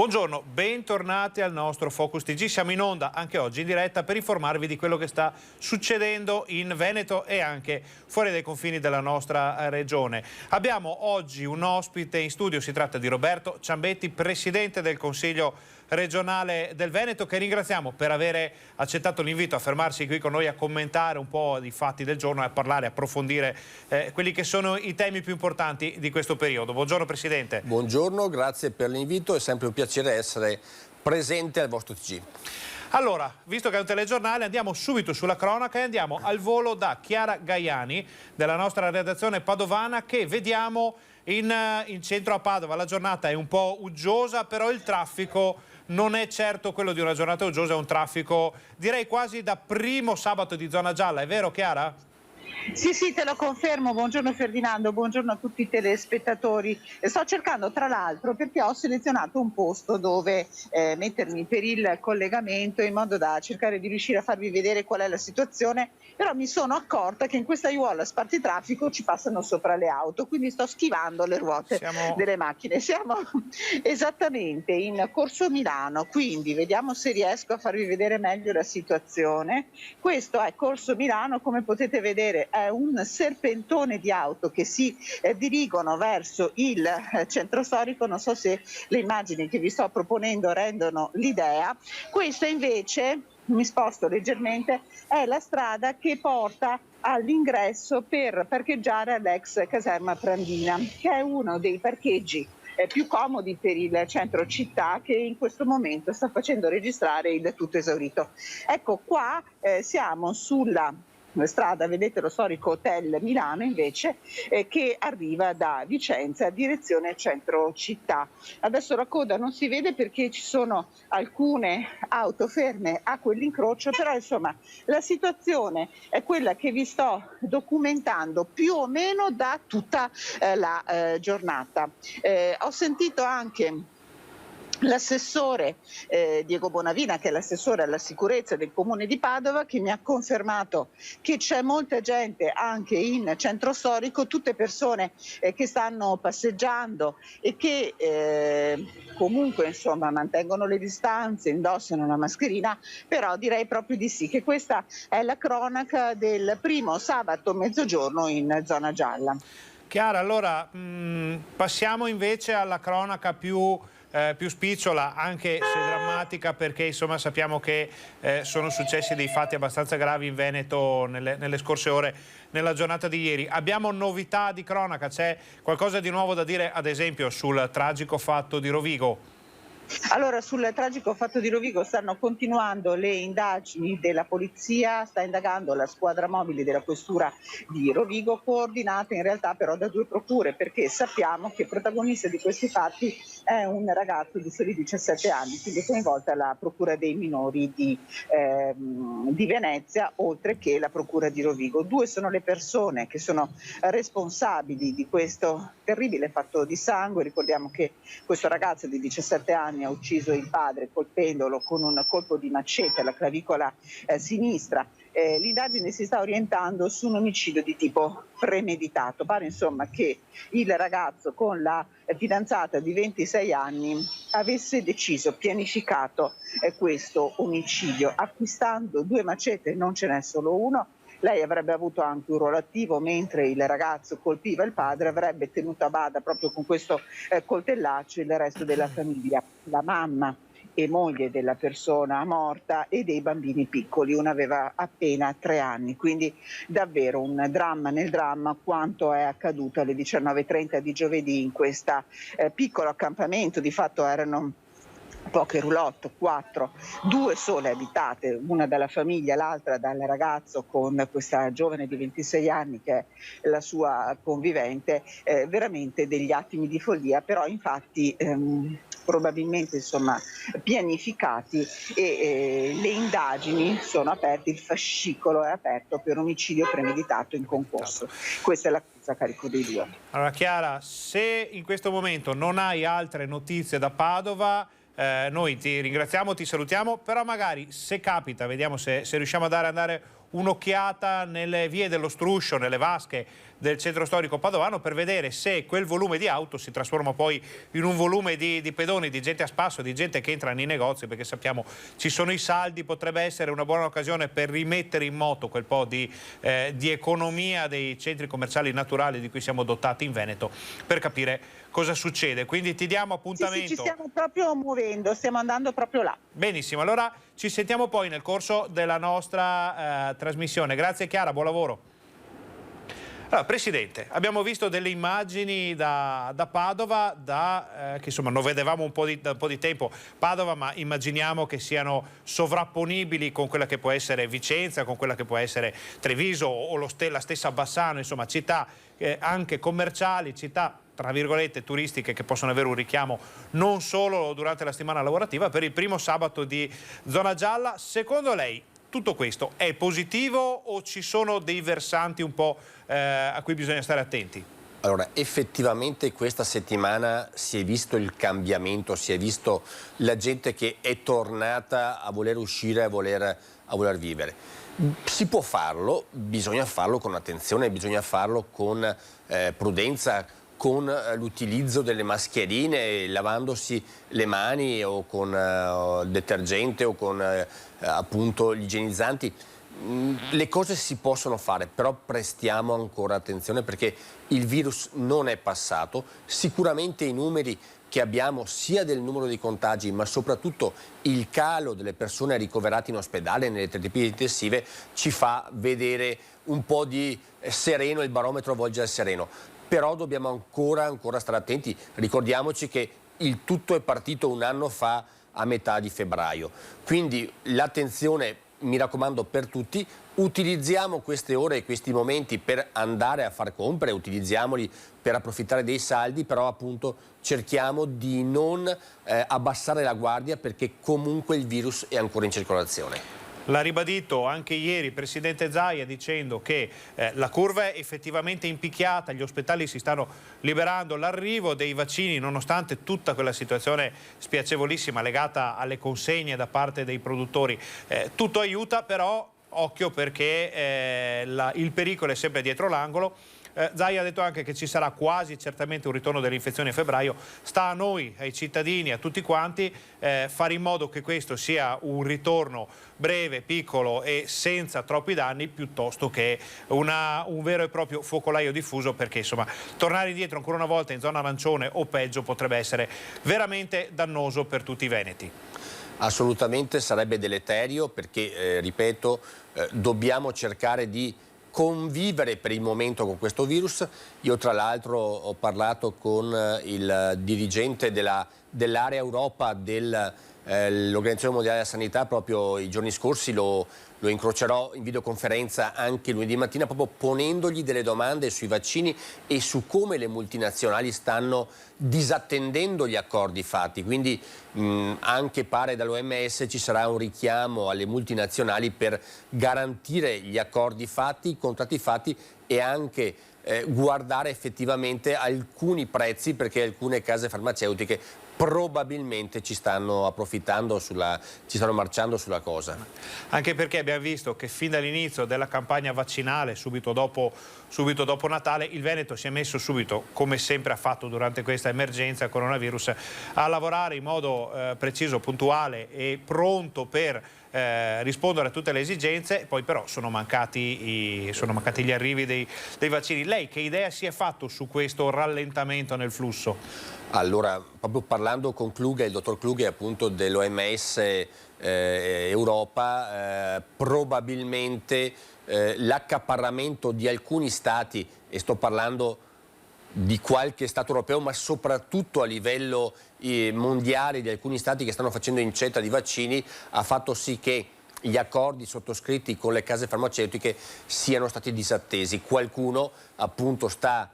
Buongiorno, bentornati al nostro Focus TG. Siamo in onda anche oggi in diretta per informarvi di quello che sta succedendo in Veneto e anche fuori dai confini della nostra regione. Abbiamo oggi un ospite in studio, si tratta di Roberto Ciambetti, Presidente del Consiglio regionale del Veneto, che ringraziamo per aver accettato l'invito a fermarsi qui con noi a commentare un po' i fatti del giorno e a parlare, approfondire quelli che sono i temi più importanti di questo periodo. Buongiorno Presidente. Buongiorno, grazie per l'invito, è sempre un piacere essere presente al vostro TG. Allora, visto che è un telegiornale, andiamo subito sulla cronaca e andiamo al volo da Chiara Gaiani della nostra redazione padovana, che vediamo in centro a Padova. La giornata è un po' uggiosa, però il traffico non è certo quello di una giornata uggiosa, è un traffico direi quasi da primo sabato di zona gialla, è vero Chiara? Sì, te lo confermo. Buongiorno Ferdinando, buongiorno a tutti i telespettatori. Sto cercando tra l'altro, perché ho selezionato un posto dove mettermi per il collegamento in modo da cercare di riuscire a farvi vedere qual è la situazione, però mi sono accorta che in questa aiuola spartitraffico ci passano sopra le auto, quindi sto schivando le ruote delle macchine. Siamo esattamente in Corso Milano, quindi vediamo se riesco a farvi vedere meglio la situazione. Questo è Corso Milano, come potete vedere è un serpentone di auto che si dirigono verso il centro storico. Non so se le immagini che vi sto proponendo rendono l'idea. Questa invece, mi sposto leggermente, è la strada che porta all'ingresso per parcheggiare all'ex caserma Prandina, che è uno dei parcheggi più comodi per il centro città, che in questo momento sta facendo registrare il tutto esaurito. Ecco qua siamo sulla strada, vedete lo storico Hotel Milano invece, che arriva da Vicenza a direzione centro città. Adesso la coda non si vede perché ci sono alcune auto ferme a quell'incrocio, però insomma la situazione è quella che vi sto documentando più o meno da tutta la giornata. Ho sentito anche l'assessore Diego Bonavina, che è l'assessore alla sicurezza del comune di Padova, che mi ha confermato che c'è molta gente anche in centro storico, tutte persone che stanno passeggiando e che comunque insomma mantengono le distanze, indossano la mascherina, però direi proprio di sì, che questa è la cronaca del primo sabato mezzogiorno in zona gialla. Chiara, allora passiamo invece alla cronaca più spicciola, anche se drammatica, perché insomma sappiamo che sono successi dei fatti abbastanza gravi in Veneto nelle scorse ore, nella giornata di ieri. Abbiamo novità di cronaca? C'è qualcosa di nuovo da dire, ad esempio, sul tragico fatto di Rovigo? Allora, sul tragico fatto di Rovigo stanno continuando le indagini della polizia, sta indagando la squadra mobile della questura di Rovigo, coordinata in realtà però da due procure, perché sappiamo che protagonista di questi fatti è un ragazzo di soli 17 anni, quindi coinvolta la procura dei minori di Venezia, oltre che la procura di Rovigo. Due sono le persone che sono responsabili di questo terribile fatto di sangue. Ricordiamo che questo ragazzo di 17 anni ha ucciso il padre colpendolo con un colpo di macete alla clavicola sinistra. L'indagine si sta orientando su un omicidio di tipo premeditato. Pare insomma che il ragazzo con la fidanzata di 26 anni avesse deciso, pianificato questo omicidio, acquistando due macete, non ce n'è solo uno. Lei avrebbe avuto anche un ruolo attivo, mentre il ragazzo colpiva il padre, avrebbe tenuto a bada proprio con questo coltellaccio il resto della famiglia, la mamma e moglie della persona morta e dei bambini piccoli. Uno aveva appena 3 anni, quindi davvero un dramma nel dramma quanto è accaduto alle 19:30 di giovedì in questo piccolo accampamento. Di fatto erano poche roulotte, 4, 2 sole abitate, una dalla famiglia, l'altra dal ragazzo con questa giovane di 26 anni che è la sua convivente. Veramente degli attimi di follia, però infatti probabilmente insomma pianificati, e le indagini sono aperte, il fascicolo è aperto per omicidio premeditato in concorso. Questa è l'accusa a carico dei due. Allora Chiara, se in questo momento non hai altre notizie da Padova, noi ti ringraziamo, ti salutiamo, però magari se capita, vediamo se riusciamo a andare un'occhiata nelle vie dello Struscio, nelle vasche del centro storico padovano, per vedere se quel volume di auto si trasforma poi in un volume di pedoni, di gente a spasso, di gente che entra nei negozi, perché sappiamo ci sono i saldi. Potrebbe essere una buona occasione per rimettere in moto quel po' di economia dei centri commerciali naturali di cui siamo dotati in Veneto, per capire cosa succede. Quindi ti diamo appuntamento. Sì, ci stiamo proprio muovendo, stiamo andando proprio là. Benissimo, allora ci sentiamo poi nel corso della nostra trasmissione. Grazie Chiara, buon lavoro. Allora, Presidente, abbiamo visto delle immagini da Padova, che insomma non vedevamo da un po' di tempo Padova, ma immaginiamo che siano sovrapponibili con quella che può essere Vicenza, con quella che può essere Treviso o la stessa Bassano, insomma città anche commerciali, città tra virgolette turistiche, che possono avere un richiamo non solo durante la settimana lavorativa per il primo sabato di zona gialla. Secondo lei tutto questo è positivo o ci sono dei versanti un po' a cui bisogna stare attenti? Allora, effettivamente questa settimana si è visto il cambiamento, si è visto la gente che è tornata a voler uscire, a voler vivere. Si può farlo, bisogna farlo con attenzione, bisogna farlo con prudenza, con l'utilizzo delle mascherine, lavandosi le mani o con detergente o con appunto gli igienizzanti. Le cose si possono fare, però prestiamo ancora attenzione perché il virus non è passato. Sicuramente i numeri che abbiamo sia del numero di contagi ma soprattutto il calo delle persone ricoverate in ospedale nelle terapie intensive ci fa vedere un po' di sereno, il barometro volge al sereno. Però dobbiamo ancora stare attenti. Ricordiamoci che il tutto è partito un anno fa a metà di febbraio. Quindi l'attenzione, mi raccomando, per tutti. Utilizziamo queste ore e questi momenti per andare a far compere, utilizziamoli per approfittare dei saldi, però appunto cerchiamo di non abbassare la guardia perché comunque il virus è ancora in circolazione. L'ha ribadito anche ieri il Presidente Zaia dicendo che la curva è effettivamente impicchiata, gli ospedali si stanno liberando, l'arrivo dei vaccini nonostante tutta quella situazione spiacevolissima legata alle consegne da parte dei produttori, tutto aiuta, però occhio perché il pericolo è sempre dietro l'angolo. Zaia ha detto anche che ci sarà quasi certamente un ritorno delle infezioni a febbraio. Sta a noi, ai cittadini, a tutti quanti, fare in modo che questo sia un ritorno breve, piccolo e senza troppi danni, piuttosto che un vero e proprio focolaio diffuso, perché insomma tornare indietro ancora una volta in zona arancione o peggio potrebbe essere veramente dannoso per tutti i veneti. Assolutamente sarebbe deleterio perché, ripeto, dobbiamo cercare di convivere per il momento con questo virus. Io tra l'altro ho parlato con il dirigente dell'area Europa dell'Organizzazione Mondiale della Sanità proprio i giorni scorsi, lo incrocerò in videoconferenza anche lunedì mattina proprio ponendogli delle domande sui vaccini e su come le multinazionali stanno disattendendo gli accordi fatti, quindi anche pare dall'OMS ci sarà un richiamo alle multinazionali per garantire gli accordi fatti, i contratti fatti e anche guardare effettivamente alcuni prezzi perché alcune case farmaceutiche probabilmente ci stanno approfittando, ci stanno marciando sulla cosa. Anche perché abbiamo visto che fin dall'inizio della campagna vaccinale, subito dopo Natale, il Veneto si è messo subito, come sempre ha fatto durante questa emergenza coronavirus, a lavorare in modo preciso, puntuale e pronto per rispondere a tutte le esigenze. Poi però sono mancati gli arrivi dei vaccini. Lei che idea si è fatto su questo rallentamento nel flusso? Allora, proprio parlando con Kluge, il dottor Kluge appunto dell'OMS Europa, probabilmente l'accaparramento di alcuni stati, e sto parlando di qualche Stato europeo, ma soprattutto a livello mondiale di alcuni Stati che stanno facendo incetta di vaccini, ha fatto sì che gli accordi sottoscritti con le case farmaceutiche siano stati disattesi. Qualcuno appunto sta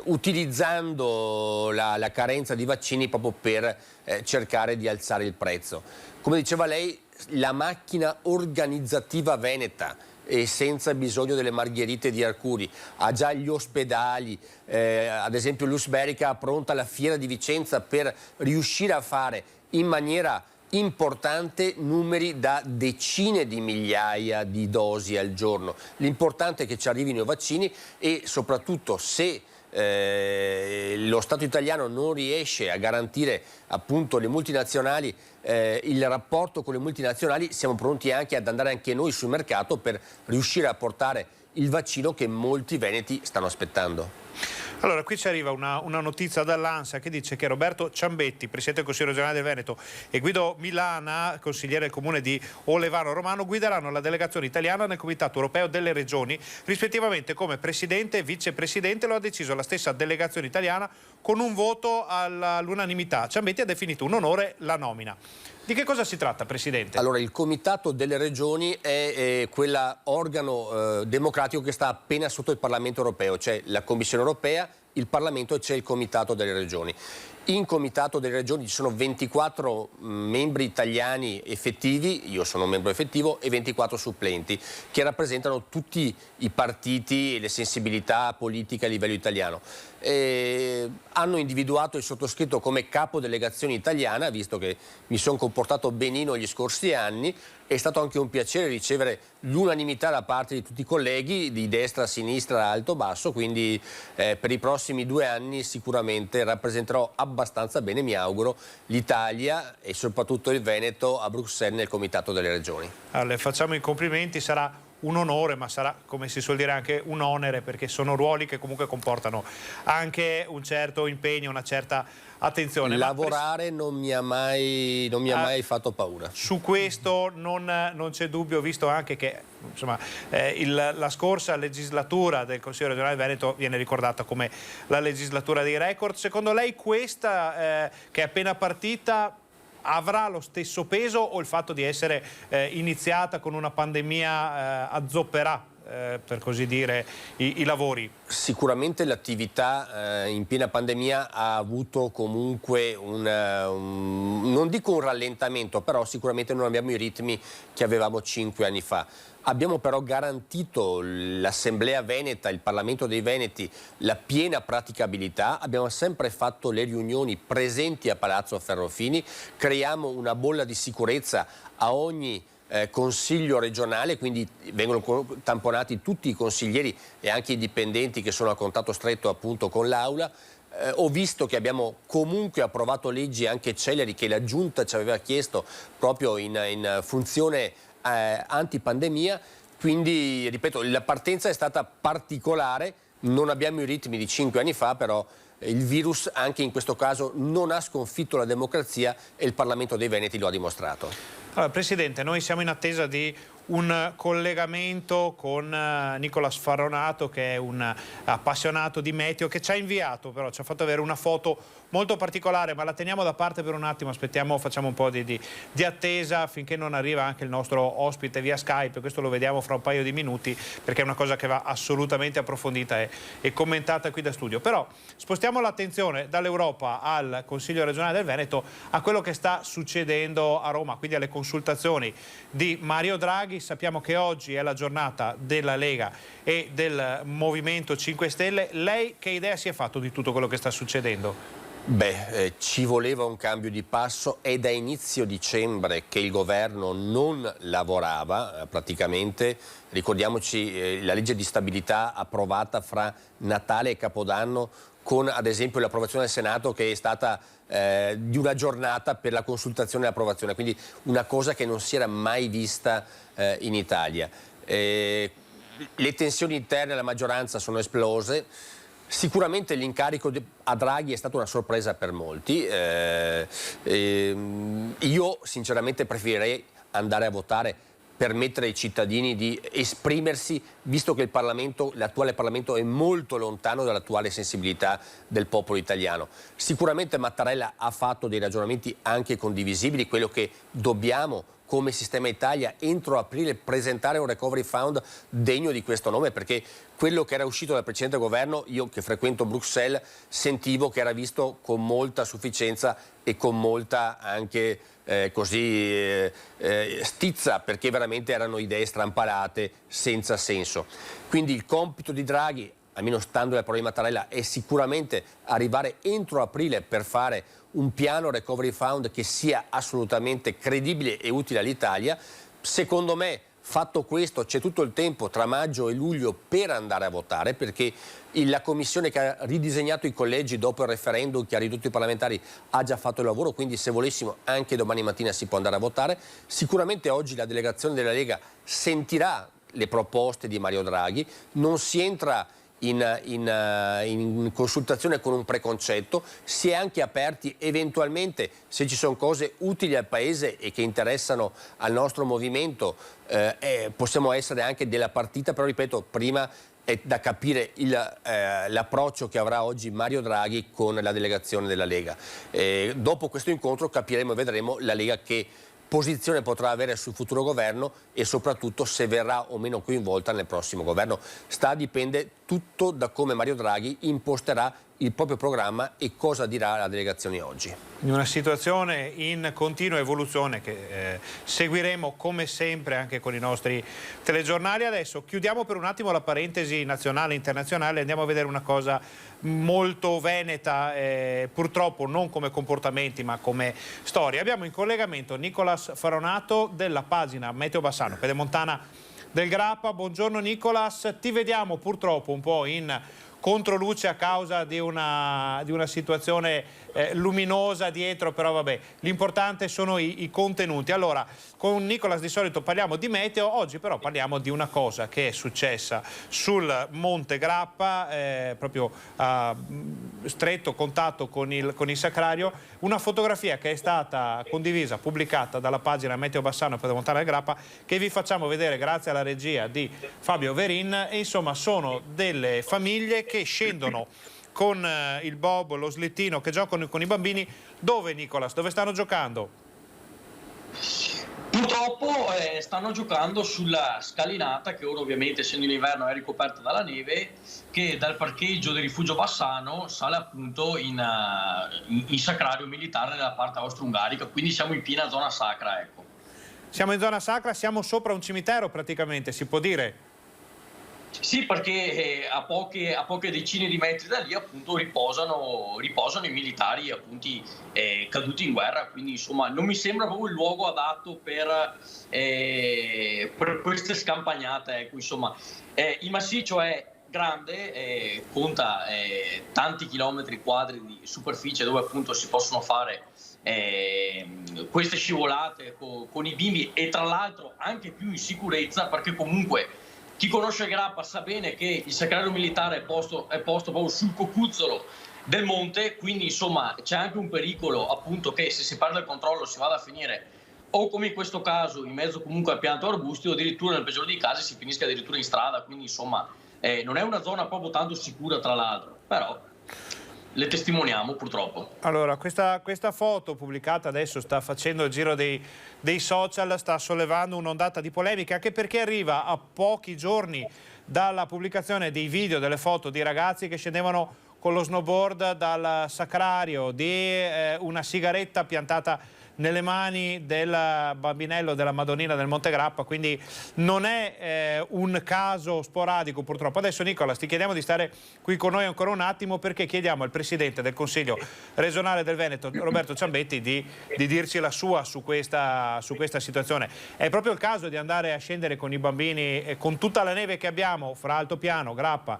utilizzando la carenza di vaccini proprio per cercare di alzare il prezzo. Come diceva lei, la macchina organizzativa veneta e senza bisogno delle margherite di Arcuri ha già gli ospedali, ad esempio l'Usberica ha pronta la fiera di Vicenza per riuscire a fare in maniera importante, numeri da decine di migliaia di dosi al giorno. L'importante è che ci arrivino i vaccini e soprattutto se lo Stato italiano non riesce a garantire appunto le multinazionali, il rapporto con le multinazionali, siamo pronti anche ad andare anche noi sul mercato per riuscire a portare il vaccino che molti veneti stanno aspettando. Allora, qui ci arriva una notizia dall'ANSA che dice che Roberto Ciambetti, Presidente del Consiglio regionale del Veneto, e Guido Milana, consigliere del comune di Olevano Romano, guideranno la delegazione italiana nel Comitato europeo delle regioni, rispettivamente come Presidente e Vicepresidente. Lo ha deciso la stessa delegazione italiana con un voto all'unanimità. Ciambetti ha definito un onore la nomina. Di che cosa si tratta, Presidente? Allora, il Comitato delle Regioni è quell'organo democratico che sta appena sotto il Parlamento europeo, c'è la Commissione europea, il Parlamento e c'è il Comitato delle Regioni. In Comitato delle Regioni ci sono 24 membri italiani effettivi, io sono un membro effettivo, e 24 supplenti che rappresentano tutti i partiti e le sensibilità politiche a livello italiano. Hanno individuato il sottoscritto come capo delegazione italiana, visto che mi sono comportato benino gli scorsi anni. È stato anche un piacere ricevere l'unanimità da parte di tutti i colleghi, di destra, sinistra, alto, basso, quindi per i prossimi 2 anni sicuramente rappresenterò abbastanza bene, mi auguro, l'Italia e soprattutto il Veneto a Bruxelles nel Comitato delle Regioni. Allora, facciamo i complimenti, sarà un onore, ma sarà, come si suol dire, anche un onere, perché sono ruoli che comunque comportano anche un certo impegno, una certa attenzione. Lavorare non mi ha mai fatto paura. Su questo non c'è dubbio, visto anche che insomma, la scorsa legislatura del Consiglio regionale Veneto viene ricordata come la legislatura dei record. Secondo lei questa che è appena partita avrà lo stesso peso, o il fatto di essere iniziata con una pandemia azzopperà, per così dire, i lavori? Sicuramente l'attività in piena pandemia ha avuto comunque non dico un rallentamento, però sicuramente non abbiamo i ritmi che avevamo 5 anni fa. Abbiamo però garantito l'Assemblea Veneta, il Parlamento dei Veneti, la piena praticabilità. Abbiamo sempre fatto le riunioni presenti a Palazzo Ferrofini, creiamo una bolla di sicurezza a ogni consiglio regionale, quindi vengono tamponati tutti i consiglieri e anche i dipendenti che sono a contatto stretto appunto con l'Aula. Ho visto che abbiamo comunque approvato leggi anche celeri che la Giunta ci aveva chiesto proprio in funzione antipandemia, quindi ripeto, la partenza è stata particolare, non abbiamo i ritmi di 5 anni fa, però il virus anche in questo caso non ha sconfitto la democrazia e il Parlamento dei Veneti lo ha dimostrato. Allora, Presidente, noi siamo in attesa di un collegamento con Nicola Sfarronato, che è un appassionato di meteo, che ci ha inviato, però ci ha fatto avere una foto molto particolare, ma la teniamo da parte per un attimo, aspettiamo, facciamo un po' di attesa finché non arriva anche il nostro ospite via Skype. Questo lo vediamo fra un paio di minuti, perché è una cosa che va assolutamente approfondita e commentata qui da studio. Però spostiamo l'attenzione dall'Europa al Consiglio regionale del Veneto a quello che sta succedendo a Roma, quindi alle consultazioni di Mario Draghi. Sappiamo che oggi è la giornata della Lega e del Movimento 5 Stelle. Lei che idea si è fatto di tutto quello che sta succedendo? Beh, ci voleva un cambio di passo. È da inizio dicembre che il governo non lavorava praticamente. Ricordiamoci la legge di stabilità approvata fra Natale e Capodanno, con ad esempio l'approvazione del Senato che è stata di una giornata per la consultazione e l'approvazione, quindi una cosa che non si era mai vista in Italia. Le tensioni interne alla maggioranza sono esplose. Sicuramente l'incarico a Draghi è stata una sorpresa per molti. Io sinceramente preferirei andare a votare, permettere ai cittadini di esprimersi, visto che l'attuale Parlamento è molto lontano dall'attuale sensibilità del popolo italiano. Sicuramente Mattarella ha fatto dei ragionamenti anche condivisibili, quello che dobbiamo come Sistema Italia entro aprile presentare un recovery fund degno di questo nome, perché quello che era uscito dal precedente governo, io che frequento Bruxelles, sentivo che era visto con molta sufficienza e con molta anche stizza, perché veramente erano idee strampalate senza senso. Quindi il compito di Draghi, almeno stando alle parole di Mattarella, è sicuramente arrivare entro aprile per fare un piano Recovery Fund che sia assolutamente credibile e utile all'Italia. Secondo me, fatto questo, c'è tutto il tempo tra maggio e luglio per andare a votare, perché la commissione che ha ridisegnato i collegi dopo il referendum, che ha ridotto i parlamentari, ha già fatto il lavoro, quindi se volessimo anche domani mattina si può andare a votare. Sicuramente oggi la delegazione della Lega sentirà le proposte di Mario Draghi, non si entra in consultazione con un preconcetto, si è anche aperti eventualmente, se ci sono cose utili al Paese e che interessano al nostro movimento, possiamo essere anche della partita, però ripeto, prima è da capire l'approccio che avrà oggi Mario Draghi con la delegazione della Lega. Dopo questo incontro capiremo e vedremo la Lega che posizione potrà avere sul futuro governo e soprattutto se verrà o meno coinvolta nel prossimo governo. Dipende tutto da come Mario Draghi imposterà il proprio programma e cosa dirà la delegazione oggi. In una situazione in continua evoluzione che seguiremo come sempre anche con i nostri telegiornali. Adesso chiudiamo per un attimo la parentesi nazionale e internazionale, andiamo a vedere una cosa molto veneta, purtroppo non come comportamenti ma come storia. Abbiamo in collegamento Nicolas Faronato della pagina Meteo Bassano, Pedemontana del Grappa. Buongiorno Nicolas, ti vediamo purtroppo un po' in controluce a causa di una situazione luminosa dietro, però vabbè, l'importante sono i contenuti. Allora, con Nicolas di solito parliamo di meteo, oggi però parliamo di una cosa che è successa sul Monte Grappa, proprio a stretto contatto con il Sacrario, una fotografia che è stata condivisa, pubblicata dalla pagina Meteo Bassano Pedemontana del Grappa, che vi facciamo vedere grazie alla regia di Fabio Verin, e insomma sono delle famiglie che scendono con il bob, lo slittino, che giocano con i bambini. Dove, Nicolas? Dove stanno giocando? Purtroppo stanno giocando sulla scalinata che ora ovviamente essendo in inverno è ricoperta dalla neve, che dal parcheggio del rifugio Bassano sale appunto in Sacrario militare nella parte austro-ungarica, quindi siamo in piena zona sacra, ecco. Siamo in zona sacra, siamo sopra un cimitero praticamente, si può dire? Sì, perché a poche decine di metri da lì appunto riposano i militari appunto caduti in guerra, quindi insomma non mi sembra proprio il luogo adatto per queste scampagnate, ecco, insomma. Il massiccio è grande, conta tanti chilometri quadri di superficie dove appunto si possono fare queste scivolate con i bimbi, e tra l'altro anche più in sicurezza, perché comunque chi conosce Grappa sa bene che il Sacrario militare è posto proprio sul cocuzzolo del monte, quindi insomma c'è anche un pericolo appunto che se si perde il controllo si vada a finire o come in questo caso in mezzo comunque a piante o arbusti, o addirittura nel peggiore dei casi si finisca addirittura in strada, quindi insomma non è una zona proprio tanto sicura, tra l'altro, però le testimoniamo purtroppo. Allora, questa foto pubblicata adesso sta facendo il giro dei social, sta sollevando un'ondata di polemica, anche perché arriva a pochi giorni dalla pubblicazione dei video, delle foto di ragazzi che scendevano con lo snowboard dal Sacrario, di una sigaretta piantata nelle mani del bambinello della Madonnina del Monte Grappa, quindi non è un caso sporadico purtroppo. Adesso Nicolas ti chiediamo di stare qui con noi ancora un attimo, perché chiediamo al Presidente del Consiglio regionale del Veneto, Roberto Ciambetti, di dirci la sua su questa situazione. È proprio il caso di andare a scendere con i bambini con tutta la neve che abbiamo fra Altopiano, Grappa,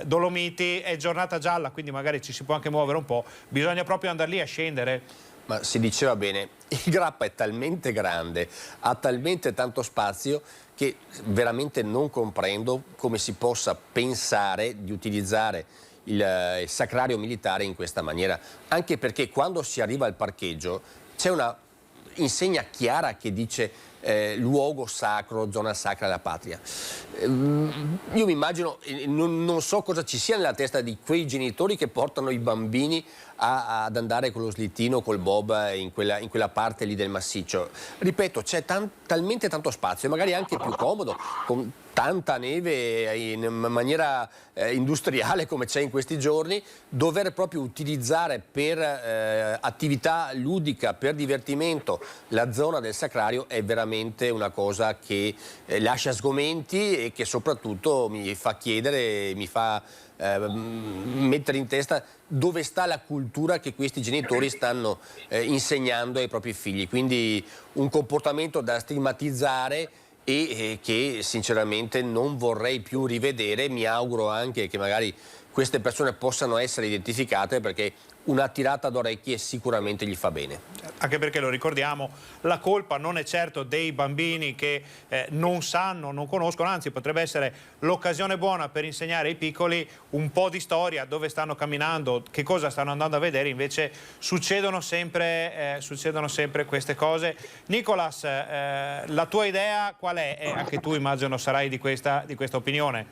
Dolomiti, è giornata gialla, quindi magari ci si può anche muovere un po', bisogna proprio andare lì a scendere? Ma si diceva bene, il Grappa è talmente grande, ha talmente tanto spazio che veramente non comprendo come si possa pensare di utilizzare il Sacrario militare in questa maniera, anche perché quando si arriva al parcheggio c'è una insegna chiara che dice luogo sacro, zona sacra della patria. Io mi immagino, non so cosa ci sia nella testa di quei genitori che portano i bambini ad andare con lo slittino, col bob in quella parte lì del massiccio. Ripeto, c'è talmente tanto spazio, e magari anche più comodo, con tanta neve in maniera industriale come c'è in questi giorni, dover proprio utilizzare per attività ludica, per divertimento, la zona del Sacrario è veramente veramente una cosa che lascia sgomenti e che soprattutto mi fa chiedere, mi fa mettere in testa dove sta la cultura che questi genitori stanno insegnando ai propri figli. Quindi un comportamento da stigmatizzare e che sinceramente non vorrei più rivedere. Mi auguro anche che magari queste persone possano essere identificate, perché una tirata d'orecchie sicuramente gli fa bene. Anche perché, lo ricordiamo, la colpa non è certo dei bambini che non sanno, non conoscono, anzi potrebbe essere l'occasione buona per insegnare ai piccoli un po' di storia, dove stanno camminando, che cosa stanno andando a vedere. Invece succedono sempre queste cose. Nicolas, la tua idea qual è? Anche tu immagino sarai di questa opinione.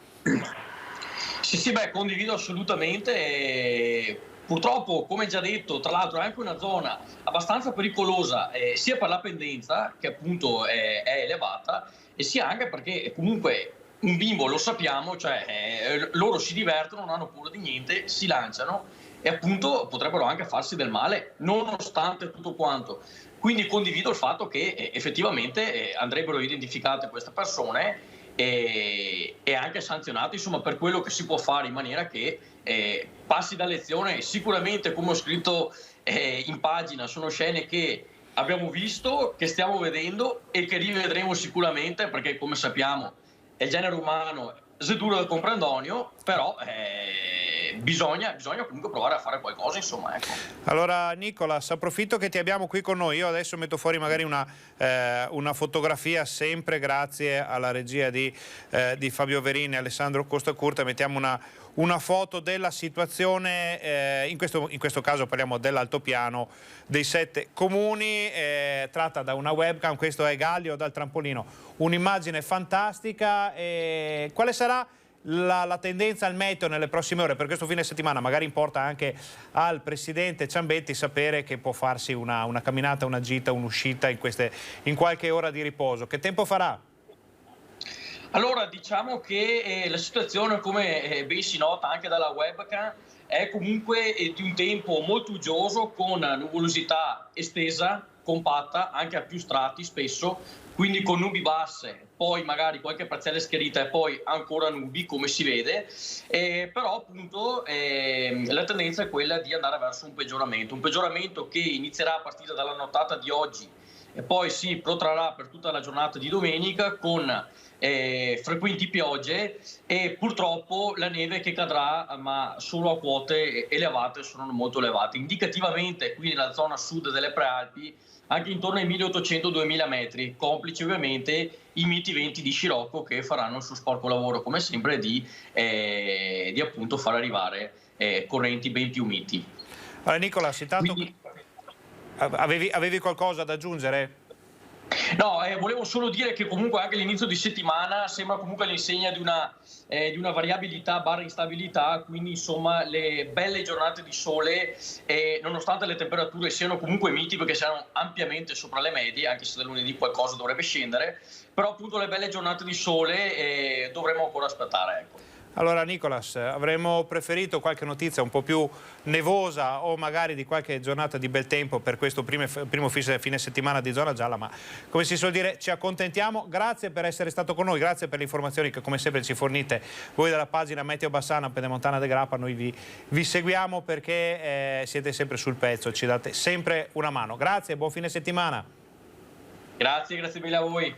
Sì, beh, condivido assolutamente. Purtroppo, come già detto, tra l'altro è anche una zona abbastanza pericolosa, sia per la pendenza, che appunto è elevata, e sia anche perché comunque un bimbo, lo sappiamo, cioè loro si divertono, non hanno paura di niente, si lanciano e appunto potrebbero anche farsi del male, nonostante tutto quanto. Quindi condivido il fatto che effettivamente andrebbero identificate queste persone e anche sanzionati, insomma, per quello che si può fare, in maniera che passi da lezione. Sicuramente, come ho scritto in pagina, sono scene che abbiamo visto, che stiamo vedendo e che rivedremo sicuramente, perché come sappiamo il genere umano è duro da comprendonio, però bisogna comunque provare a fare qualcosa, insomma, ecco. Allora Nicolas, approfitto che ti abbiamo qui con noi. Io adesso metto fuori magari una fotografia, sempre grazie alla regia di Fabio Verini e Alessandro Costacurta. Mettiamo una foto della situazione, in questo caso parliamo dell'altopiano dei 7 comuni, tratta da una webcam. Questo è Gallio dal trampolino, un'immagine fantastica. Quale sarà la tendenza al meteo nelle prossime ore per questo fine settimana? Magari importa anche al presidente Ciambetti sapere che può farsi una camminata, una gita, un'uscita in qualche ora di riposo. Che tempo farà? Allora, diciamo che la situazione, come ben si nota anche dalla webcam, è comunque di un tempo molto uggioso, con nuvolosità estesa, compatta, anche a più strati spesso, quindi con nubi basse, poi magari qualche parziale schiarita e poi ancora nubi, come si vede, però appunto la tendenza è quella di andare verso un peggioramento che inizierà a partire dalla nottata di oggi e poi si protrarrà per tutta la giornata di domenica, con frequenti piogge e purtroppo la neve che cadrà, ma solo a quote elevate, sono molto elevate. Indicativamente qui nella zona sud delle Prealpi anche intorno ai 1800-2000 metri, complici ovviamente i miti venti di scirocco che faranno il suo sporco lavoro, come sempre, di appunto far arrivare correnti ben più miti. Allora Nicolas, intanto Quindi, avevi qualcosa da aggiungere? no, volevo solo dire che comunque anche l'inizio di settimana sembra comunque all'insegna di una variabilità / instabilità, quindi insomma le belle giornate di sole, nonostante le temperature siano comunque miti, perché siano ampiamente sopra le medie, anche se da lunedì qualcosa dovrebbe scendere, però appunto le belle giornate di sole dovremo ancora aspettare, ecco. Allora Nicolas, avremmo preferito qualche notizia un po' più nevosa o magari di qualche giornata di bel tempo per questo primo fine settimana di zona gialla, ma come si suol dire ci accontentiamo. Grazie per essere stato con noi, grazie per le informazioni che come sempre ci fornite voi dalla pagina Meteo Bassana Pedemontana de Grappa. Noi vi seguiamo perché siete sempre sul pezzo, ci date sempre una mano. Grazie, buon fine settimana. Grazie mille a voi.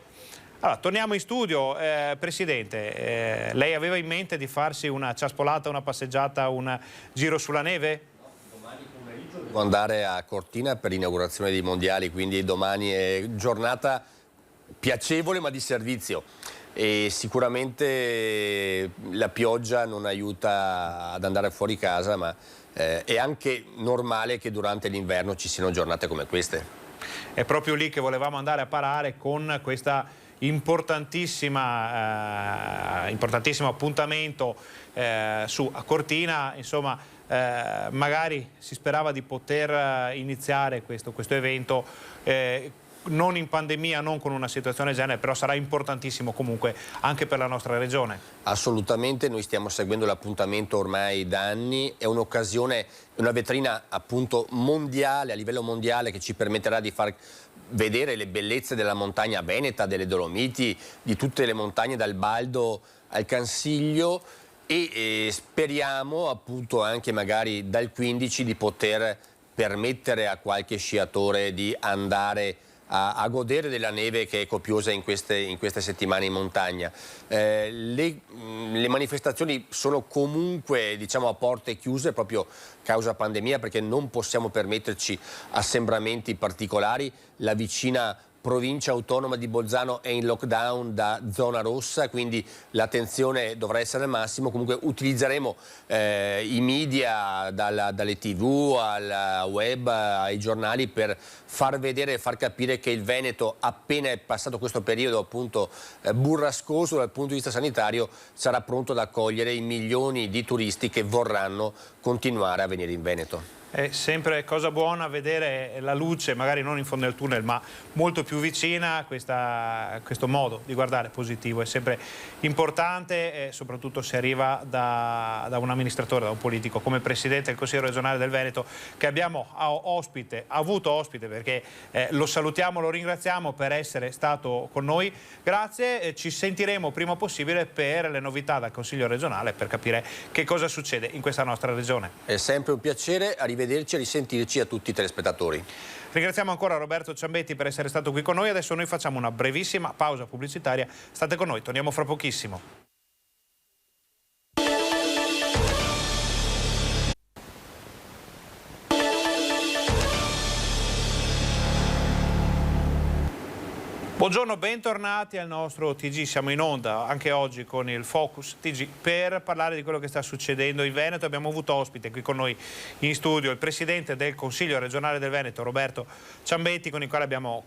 Allora, torniamo in studio. Presidente, lei aveva in mente di farsi una ciaspolata, una passeggiata, un giro sulla neve? Domani pomeriggio devo andare a Cortina per l'inaugurazione dei mondiali, quindi domani è giornata piacevole ma di servizio. E sicuramente la pioggia non aiuta ad andare fuori casa, ma è anche normale che durante l'inverno ci siano giornate come queste. È proprio lì che volevamo andare a parare con questa importantissimo appuntamento a Cortina. Insomma, magari si sperava di poter iniziare questo evento non in pandemia, non con una situazione del genere, però sarà importantissimo comunque anche per la nostra regione. Assolutamente, noi stiamo seguendo l'appuntamento ormai da anni, è un'occasione, una vetrina appunto mondiale, a livello mondiale, che ci permetterà di far vedere le bellezze della montagna veneta, delle Dolomiti, di tutte le montagne dal Baldo al Cansiglio, e speriamo appunto anche magari dal 15 di poter permettere a qualche sciatore di andare a godere della neve che è copiosa in queste settimane in montagna. Le manifestazioni sono comunque, diciamo, a porte chiuse proprio causa pandemia, perché non possiamo permetterci assembramenti particolari. La vicina provincia autonoma di Bolzano è in lockdown da zona rossa, quindi l'attenzione dovrà essere al massimo. Comunque utilizzeremo i media, dalle TV al web ai giornali, per far vedere e far capire che il Veneto, appena è passato questo periodo appunto burrascoso dal punto di vista sanitario, sarà pronto ad accogliere i milioni di turisti che vorranno continuare a venire in Veneto. È sempre cosa buona vedere la luce, magari non in fondo al tunnel, ma molto più vicina. Questo modo di guardare positivo è sempre importante, soprattutto se arriva da un amministratore, da un politico come Presidente del Consiglio regionale del Veneto, che abbiamo avuto ospite, perché lo salutiamo, lo ringraziamo per essere stato con noi. Grazie, ci sentiremo prima possibile per le novità dal Consiglio regionale, per capire che cosa succede in questa nostra regione. È sempre un piacere, arrivederci e risentirci a tutti i telespettatori. Ringraziamo ancora Roberto Ciambetti per essere stato qui con noi. Adesso noi facciamo una brevissima pausa pubblicitaria. State con noi, torniamo fra pochissimo. Buongiorno, bentornati al nostro TG. Siamo in onda anche oggi con il Focus TG per parlare di quello che sta succedendo in Veneto. Abbiamo avuto ospite qui con noi in studio il Presidente del Consiglio regionale del Veneto, Roberto Ciambetti, con il quale abbiamo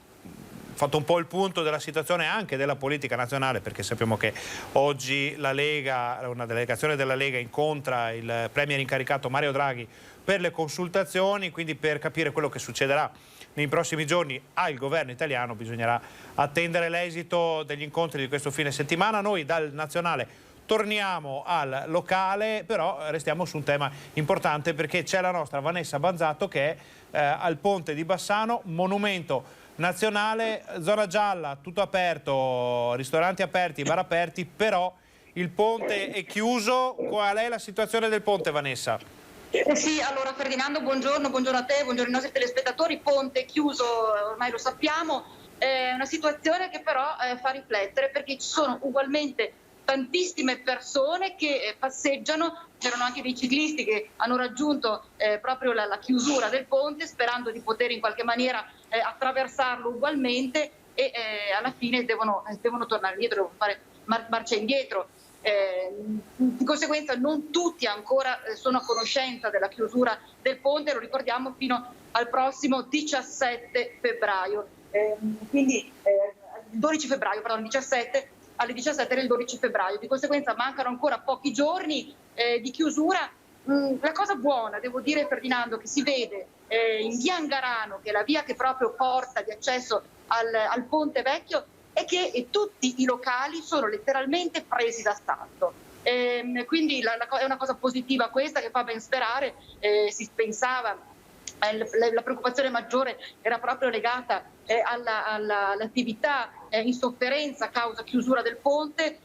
fatto un po' il punto della situazione anche della politica nazionale, perché sappiamo che oggi la Lega, una delegazione della Lega, incontra il Premier incaricato Mario Draghi per le consultazioni, quindi per capire quello che succederà nei prossimi giorni al governo italiano bisognerà attendere l'esito degli incontri di questo fine settimana. Noi dal nazionale torniamo al locale, però restiamo su un tema importante, perché c'è la nostra Vanessa Banzatto che è al ponte di Bassano, monumento nazionale, zona gialla, tutto aperto, ristoranti aperti, bar aperti, però il ponte è chiuso. Qual è la situazione del ponte, Vanessa? Sì, allora Ferdinando, buongiorno a te, buongiorno ai nostri telespettatori. Ponte chiuso, ormai lo sappiamo, è una situazione che però fa riflettere, perché ci sono ugualmente tantissime persone che passeggiano. C'erano anche dei ciclisti che hanno raggiunto proprio la chiusura del ponte, sperando di poter in qualche maniera attraversarlo ugualmente, e alla fine devono tornare indietro, devono fare marcia indietro. Di conseguenza non tutti ancora sono a conoscenza della chiusura del ponte, lo ricordiamo, fino al prossimo 17 febbraio, quindi il 12 febbraio, pardon, 17, alle 17 del 12 febbraio, di conseguenza mancano ancora pochi giorni di chiusura. La cosa buona, devo dire Ferdinando, che si vede in via Angarano, che è la via che proprio porta di accesso al ponte vecchio, è che tutti i locali sono letteralmente presi d'assalto. Quindi è una cosa positiva questa, che fa ben sperare. Si pensava, la preoccupazione maggiore era proprio legata all'attività in sofferenza a causa chiusura del ponte,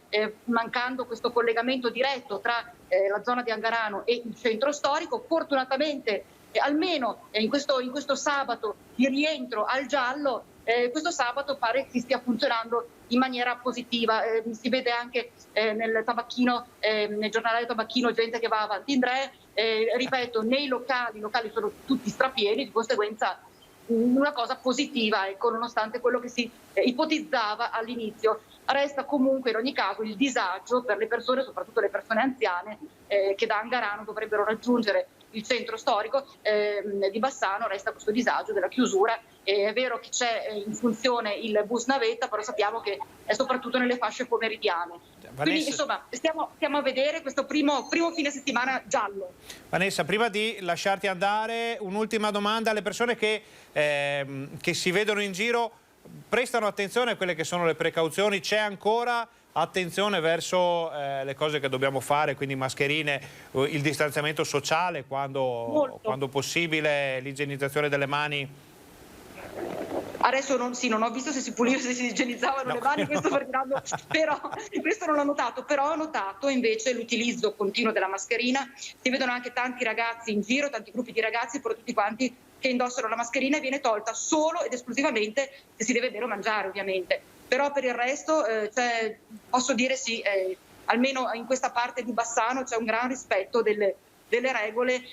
mancando questo collegamento diretto tra la zona di Angarano e il centro storico. Fortunatamente almeno in questo sabato di rientro al giallo, questo sabato pare che stia funzionando in maniera positiva. Si vede anche nel tabacchino, nel giornale tabacchino, gente che va avanti in tre. Ripeto, nei locali, i locali sono tutti strapieni, di conseguenza una cosa positiva, ecco, nonostante quello che si ipotizzava all'inizio. Resta comunque in ogni caso il disagio per le persone, soprattutto le persone anziane, che da Angarano dovrebbero raggiungere il centro storico di Bassano. Resta questo disagio della chiusura. È vero che c'è in funzione il bus navetta, però sappiamo che è soprattutto nelle fasce pomeridiane. Vanessa, quindi insomma stiamo a vedere questo primo fine settimana giallo. Vanessa, prima di lasciarti andare, un'ultima domanda alle persone che si vedono in giro. prestano attenzione a quelle che sono le precauzioni, c'è ancora attenzione verso le cose che dobbiamo fare, quindi mascherine, il distanziamento sociale quando possibile, l'igienizzazione delle mani? Adesso non ho visto se si pulivano, se si igienizzavano le mani, questo però questo non l'ho notato, però ho notato invece l'utilizzo continuo della mascherina. Si vedono anche tanti ragazzi in giro, tanti gruppi di ragazzi, però tutti quanti che indossano la mascherina, e viene tolta solo ed esclusivamente se si deve bere o mangiare, ovviamente. Però per il resto posso dire sì, almeno in questa parte di Bassano c'è un gran rispetto delle regole,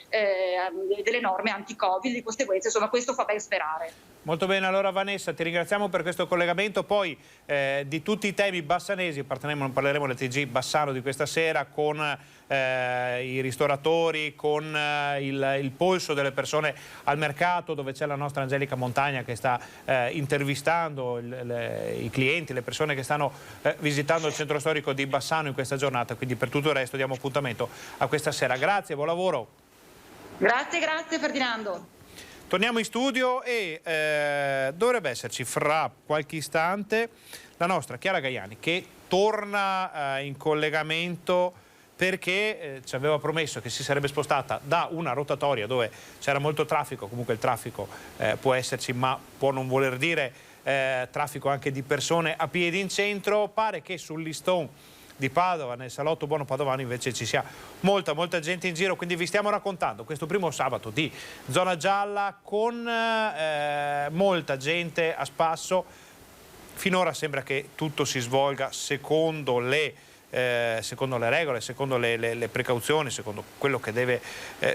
delle norme anti-Covid, di conseguenza insomma questo fa ben sperare. Molto bene, allora Vanessa, ti ringraziamo per questo collegamento. Poi di tutti i temi bassanesi parleremo del TG Bassano di questa sera con i ristoratori, con il polso delle persone al mercato, dove c'è la nostra Angelica Montagna che sta intervistando i clienti, le persone che stanno visitando il centro storico di Bassano in questa giornata. Quindi per tutto il resto diamo appuntamento a questa sera. Grazie, buon lavoro. Grazie Ferdinando. Torniamo in studio e dovrebbe esserci fra qualche istante la nostra Chiara Gaiani, che torna in collegamento perché ci aveva promesso che si sarebbe spostata da una rotatoria dove c'era molto traffico. Comunque il traffico può esserci, ma può non voler dire traffico anche di persone a piedi in centro. Pare che sull'Iston di Padova, nel salotto Buono Padovano, invece ci sia molta gente in giro, quindi vi stiamo raccontando questo primo sabato di zona gialla con molta gente a spasso. Finora sembra che tutto si svolga secondo le regole, secondo le precauzioni, secondo quello che deve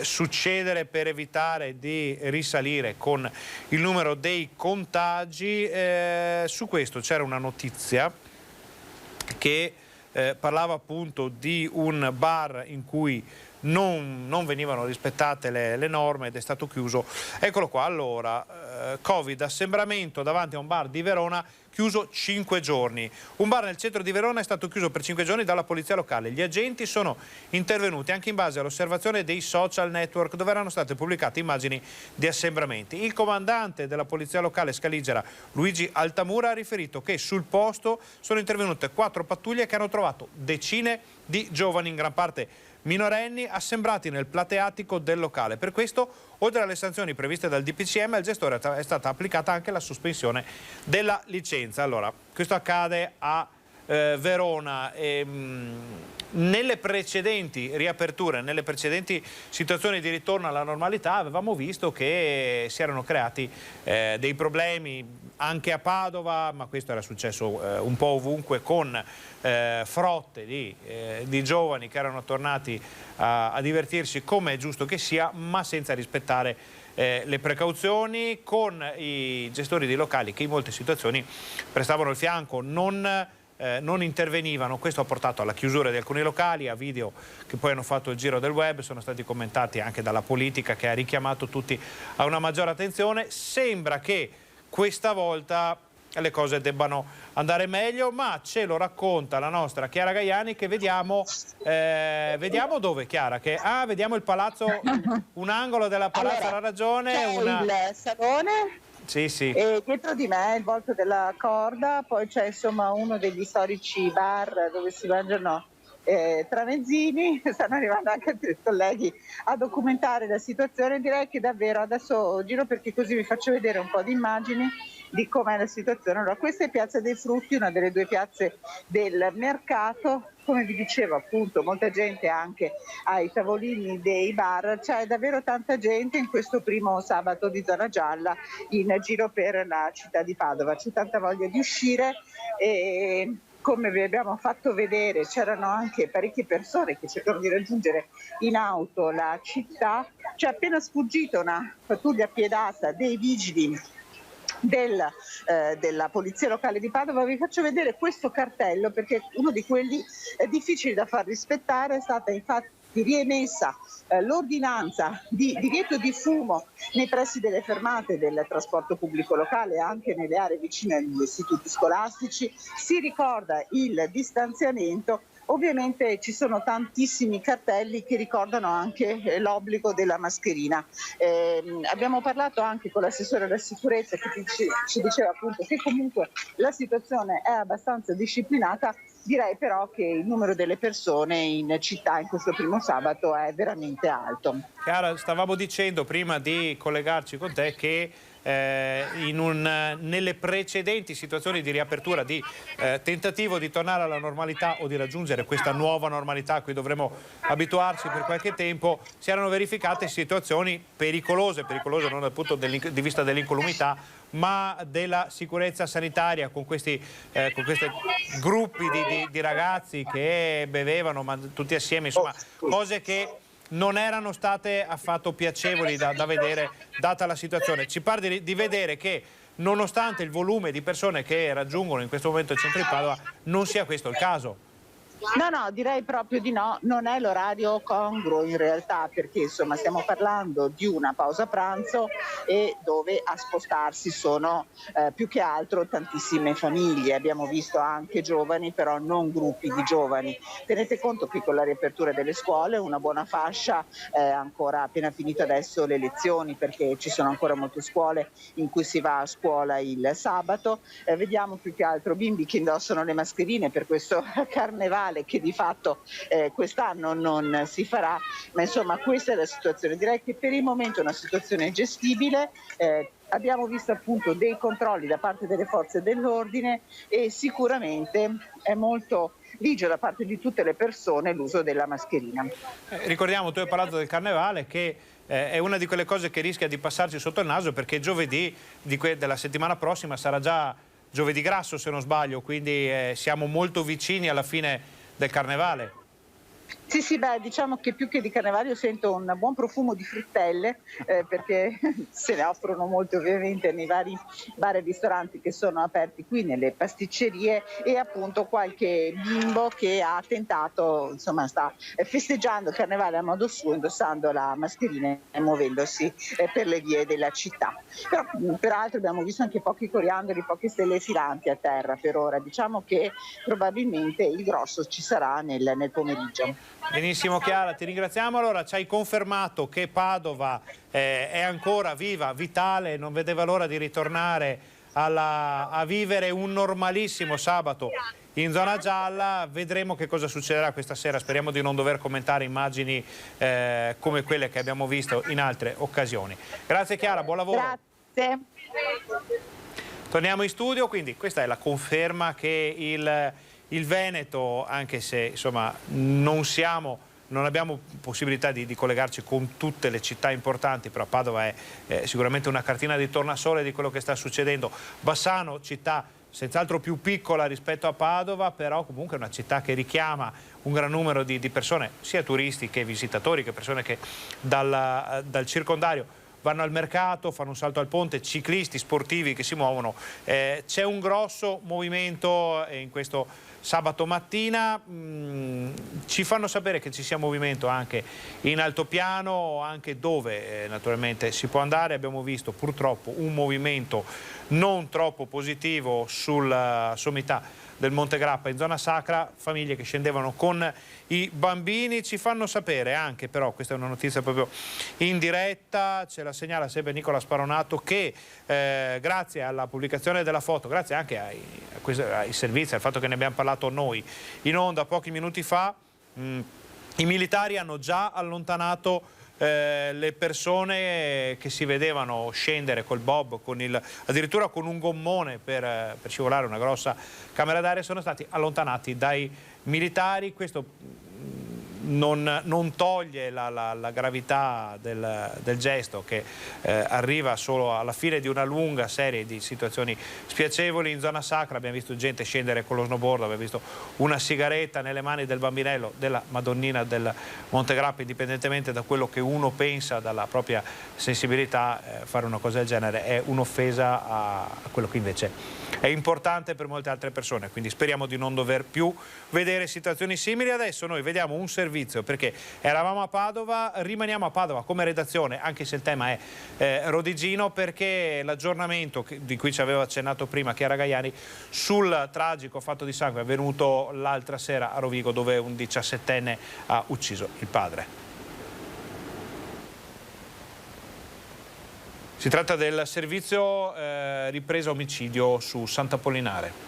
succedere per evitare di risalire con il numero dei contagi. Su questo c'era una notizia che parlava appunto di un bar in cui non venivano rispettate le norme ed è stato chiuso. Eccolo qua, allora, Covid, assembramento davanti a un bar di Verona chiuso 5 giorni. Un bar nel centro di Verona è stato chiuso per 5 giorni dalla polizia locale. Gli agenti sono intervenuti anche in base all'osservazione dei social network dove erano state pubblicate immagini di assembramenti. Il comandante della polizia locale Scaligera, Luigi Altamura, ha riferito che sul posto sono intervenute 4 pattuglie che hanno trovato decine di giovani, in gran parte minorenni, assembrati nel plateatico del locale. Per questo, oltre alle sanzioni previste dal DPCM, al gestore è stata applicata anche la sospensione della licenza. Allora, questo accade a Verona. Nelle precedenti riaperture, nelle precedenti situazioni di ritorno alla normalità, avevamo visto che si erano creati dei problemi anche a Padova, ma questo era successo un po' ovunque, con frotte di giovani che erano tornati a divertirsi come è giusto che sia, ma senza rispettare le precauzioni, con i gestori dei locali che in molte situazioni prestavano il fianco, non intervenivano. Questo ha portato alla chiusura di alcuni locali, a video che poi hanno fatto il giro del web, sono stati commentati anche dalla politica che ha richiamato tutti a una maggiore attenzione. Sembra che questa volta le cose debbano andare meglio, ma ce lo racconta la nostra Chiara Gaiani, che vediamo dove, Chiara? Vediamo il palazzo, un angolo della Palazzo alla Ragione. C'è il salone. Sì. E dietro di me il volto della corda, poi c'è insomma uno degli storici bar dove si mangiano tramezzini. Stanno arrivando anche altri colleghi a documentare la situazione. Direi che davvero adesso giro perché così vi faccio vedere un po' di immagini di com'è la situazione. Allora, questa è Piazza dei Frutti, una delle due piazze del mercato. Come vi dicevo, appunto, molta gente anche ai tavolini dei bar. C'è davvero tanta gente in questo primo sabato di zona gialla in giro per la città di Padova. C'è tanta voglia di uscire e, come vi abbiamo fatto vedere, c'erano anche parecchie persone che cercano di raggiungere in auto la città. C'è appena sfuggita una pattuglia piedata dei vigili della polizia locale di Padova. Vi faccio vedere questo cartello perché è uno di quelli difficili da far rispettare. È stata infatti riemessa l'ordinanza di divieto di fumo nei pressi delle fermate del trasporto pubblico locale, anche nelle aree vicine agli istituti scolastici. Si ricorda il distanziamento, Ovviamente ci sono tantissimi cartelli che ricordano anche l'obbligo della mascherina. Abbiamo parlato anche con l'assessore alla sicurezza che ci diceva appunto che comunque la situazione è abbastanza disciplinata. Direi però che il numero delle persone in città in questo primo sabato è veramente alto. Chiara, stavamo dicendo prima di collegarci con te che nelle precedenti situazioni di riapertura, di tentativo di tornare alla normalità o di raggiungere questa nuova normalità a cui dovremo abituarci per qualche tempo, si erano verificate situazioni pericolose non dal punto di vista dell'incolumità, ma della sicurezza sanitaria, con questi gruppi di ragazzi che bevevano tutti assieme, insomma, cose che non erano state affatto piacevoli da vedere, data la situazione. Ci pare di vedere che, nonostante il volume di persone che raggiungono in questo momento il centro di Padova, non sia questo il caso. No, direi proprio di no, non è l'orario congruo in realtà, perché insomma stiamo parlando di una pausa pranzo e dove a spostarsi sono più che altro tantissime famiglie, abbiamo visto anche giovani, però non gruppi di giovani. Tenete conto che con la riapertura delle scuole una buona fascia ancora appena finito adesso le lezioni, perché ci sono ancora molte scuole in cui si va a scuola il sabato, vediamo più che altro bimbi che indossano le mascherine per questo carnevale che di fatto quest'anno non si farà, ma insomma questa è la situazione. Direi che per il momento è una situazione gestibile. Abbiamo visto appunto dei controlli da parte delle forze dell'ordine e sicuramente è molto ligio da parte di tutte le persone l'uso della mascherina. Ricordiamo, tu hai parlato del carnevale, che è una di quelle cose che rischia di passarci sotto il naso, perché giovedì della settimana prossima sarà già giovedì grasso, se non sbaglio, quindi siamo molto vicini alla fine del carnevale. Sì, diciamo che più che di carnevale io sento un buon profumo di frittelle perché se ne offrono molte ovviamente nei vari bar e ristoranti che sono aperti qui, nelle pasticcerie, e appunto qualche bimbo che ha tentato, insomma sta festeggiando il carnevale a modo suo, indossando la mascherina e muovendosi per le vie della città. Però peraltro abbiamo visto anche pochi coriandoli, poche stelle filanti a terra per ora, diciamo che probabilmente il grosso ci sarà nel pomeriggio. Benissimo Chiara, ti ringraziamo. Allora, ci hai confermato che Padova è ancora viva, vitale, non vedeva l'ora di ritornare a vivere un normalissimo sabato in zona gialla. Vedremo che cosa succederà questa sera, speriamo di non dover commentare immagini come quelle che abbiamo visto in altre occasioni. Grazie Chiara, buon lavoro. Grazie. Torniamo in studio, quindi questa è la conferma che il Veneto, anche se insomma non abbiamo possibilità di collegarci con tutte le città importanti, però Padova è sicuramente una cartina di tornasole di quello che sta succedendo. Bassano, città senz'altro più piccola rispetto a Padova, però comunque è una città che richiama un gran numero di persone, sia turisti che visitatori, che persone che dal circondario vanno al mercato, fanno un salto al ponte, ciclisti, sportivi che si muovono. C'è un grosso movimento in questo sabato mattina. Ci fanno sapere che ci sia movimento anche in altopiano, anche dove naturalmente si può andare. Abbiamo visto purtroppo un movimento non troppo positivo sulla sommità del Monte Grappa in zona sacra, famiglie che scendevano con i bambini. Ci fanno sapere anche, però questa è una notizia proprio in diretta, ce la segnala sempre Nicola Sparonato, che grazie alla pubblicazione della foto, grazie anche ai servizi, al fatto che ne abbiamo parlato noi in onda pochi minuti fa, i militari hanno già allontanato le persone che si vedevano scendere col bob, addirittura con un gommone per scivolare una grossa camera d'aria, sono stati allontanati dai militari. Questo non toglie la gravità del gesto, che arriva solo alla fine di una lunga serie di situazioni spiacevoli. In zona sacra abbiamo visto gente scendere con lo snowboard, abbiamo visto una sigaretta nelle mani del bambinello della Madonnina del Monte Grappa. Indipendentemente da quello che uno pensa, dalla propria sensibilità, fare una cosa del genere è un'offesa a quello che invece è importante per molte altre persone, quindi speriamo di non dover più vedere situazioni simili. Adesso noi vediamo un servizio, perché eravamo a Padova, rimaniamo a Padova come redazione, anche se il tema è Rodigino, perché l'aggiornamento di cui ci aveva accennato prima Chiara Gaiani sul tragico fatto di sangue avvenuto l'altra sera a Rovigo, dove un 17enne ha ucciso il padre. Si tratta del servizio ripresa omicidio su Sant'Apollinare.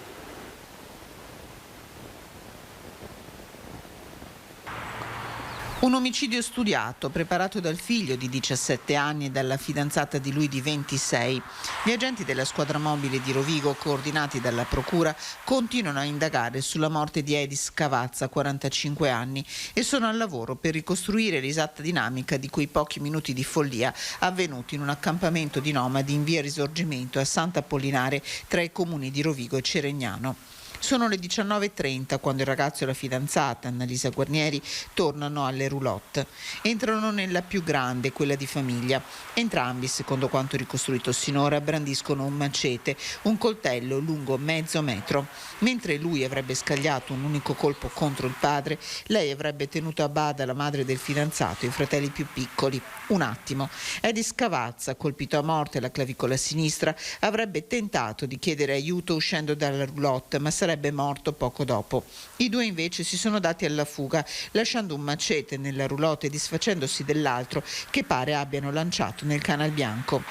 Un omicidio studiato, preparato dal figlio di 17 anni e dalla fidanzata di lui di 26. Gli agenti della squadra mobile di Rovigo, coordinati dalla procura, continuano a indagare sulla morte di Edis Cavazza, 45 anni, e sono al lavoro per ricostruire l'esatta dinamica di quei pochi minuti di follia avvenuti in un accampamento di nomadi in via Risorgimento a Sant'Apollinare, tra i comuni di Rovigo e Ceregnano. Sono le 19:30 quando il ragazzo e la fidanzata, Annalisa Guarnieri, tornano alle roulotte. Entrano nella più grande, quella di famiglia. Entrambi, secondo quanto ricostruito sinora, brandiscono un macete, un coltello lungo mezzo metro. Mentre lui avrebbe scagliato un unico colpo contro il padre, lei avrebbe tenuto a bada la madre del fidanzato e i fratelli più piccoli. Un attimo. Edis Cavazza, colpito a morte alla clavicola sinistra, avrebbe tentato di chiedere aiuto uscendo dalla roulotte, ma sarebbe morto poco dopo. I due invece si sono dati alla fuga, lasciando un macete nella roulotte e disfacendosi dell'altro che pare abbiano lanciato nel Canal Bianco.